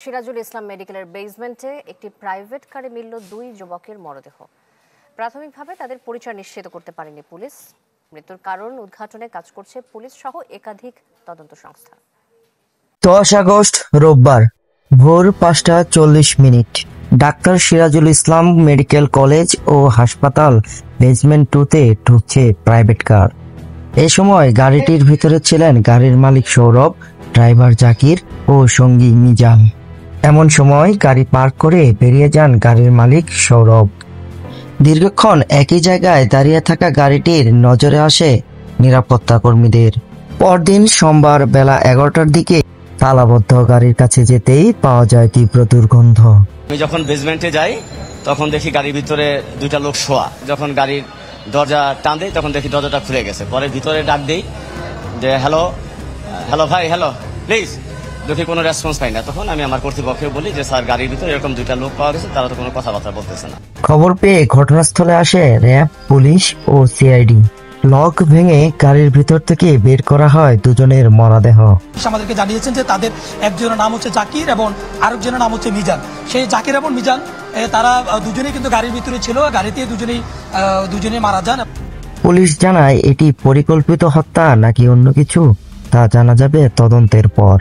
সিরাজুল ইসলাম মেডিকেলের বেসমেন্টে একটি প্রাইভেট কারে মিলল দুই যুবকের মরদেহ। প্রাথমিকভাবে তাদের পরিচয় নিশ্চিত করতে পারেনি পুলিশ। মৃত্যুর কারণ উদ্ঘাটনে কাজ করছে পুলিশ সহ একাধিক তদন্ত সংস্থা। 10 আগস্ট রোববার ভোর 5:40 doctor Sirajul Islam medical college ও হাসপাতাল বেসমেন্ট 2-তে ঢুকছে প্রাইভেট কার। এ সময় গাড়িটির ভিতরে ছিলেন গাড়ির মালিক সৌরভ, ড্রাইভার জাকির ও সঙ্গী মিজান। এমন সময় গাড়ি পার্ক করে বেরিয়ে যান গাড়ির মালিক সৌরভ। দীর্ঘক্ষণ একই জায়গায় দাঁড়িয়ে থাকা গাড়িটির নজরে আসে নিরাপত্তা কর্মীদের। পরদিন সোমবার বেলা 11টার দিকে তালাবদ্ধ গাড়ির কাছে যেতেই পাওয়া যায় তীব্র দুর্গন্ধ। আমি যখন বেসমেন্টে যাই তখন দেখি গাড়ির ভিতরে দুইটা লোক শোয়া। যখন গাড়ির দরজা টান দেই তখন দেখি দরজাটা খুলে গেছে। পরে ভিতরে ডাক দেই যে হ্যালো হ্যালো ভাই, হ্যালো প্লিজ, দেখি কোনো রেসপন্স পাই না। তখন আমি আমার কর্তৃপক্ষকে বলি যে স্যার, গাড়ির ভিতরে এরকম দুইটা লোক পাওয়া গেছে, তারা তো কোনো কথাবার্তা বলতেছে না। খবর পেয়ে ঘটনাস্থলে আসে র্যাব, পুলিশ ও সিআইডি। লক ভেঙে গাড়ির ভিতর থেকে বের করা হয় দুজনের মরদেহ। আমাদেরকে জানিয়েছেন যে তাদের একজনের নাম হচ্ছে জাকির এবং আরেকজনের নাম হচ্ছে মিজান। সেই জাকির এবং মিজান তারা দুজনেই কিন্তু গাড়ির ভিতরে ছিল, গাড়িতে দুজনেই মারা যান। পুলিশ জানায় এটি পরিকল্পিত হত্যা নাকি অন্য কিছু তা জানা যাবে তদন্তের পর।